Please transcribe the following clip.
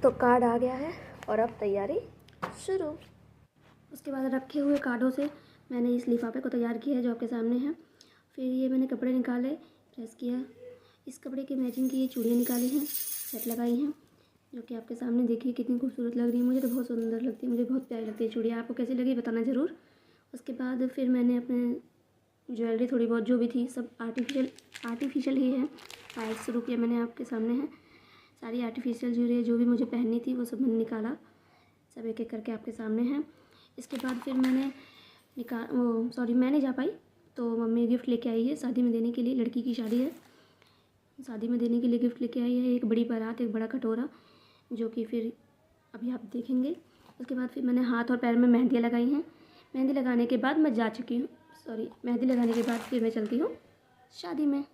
तो कार्ड आ गया है और अब तैयारी शुरू। उसके बाद रखे हुए कार्डों से मैंने इस लिफाफे को तैयार किया है जो आपके सामने है। फिर ये मैंने कपड़े निकाले, प्रेस किया, इस कपड़े की मैचिंग की ये चूड़ियाँ निकाली हैं, सेट लगाई हैं, जो कि आपके सामने देखिए कितनी खूबसूरत लग रही है। मुझे तो बहुत सुंदर लगती है, मुझे बहुत प्यारी लगती है चूड़ियाँ। आपको कैसी लगी बताना ज़रूर। उसके बाद फिर मैंने अपने ज्वेलरी थोड़ी बहुत जो भी थी सब आर्टिफिशियल ही है, पायल शुरू किया मैंने। आपके सामने है सारी आर्टिफिशियल ज्वेलरी जो भी मुझे पहननी थी वो सब मैंने निकाला, सब एक एक करके आपके सामने हैं। इसके बाद फिर मैंने मैं नहीं जा पाई तो मम्मी गिफ्ट लेके आई है शादी में देने के लिए। लड़की की शादी है, शादी में देने के लिए गिफ्ट लेके आई है, एक बड़ी बारात, एक बड़ा कटोरा, जो कि फिर अभी आप देखेंगे। उसके बाद फिर मैंने हाथ और पैर में मेहंदियाँ लगाई हैं। मेहंदी लगाने के बाद मैं जा चुकी हूँ, मेहंदी लगाने के बाद फिर मैं चलती हूँ शादी में।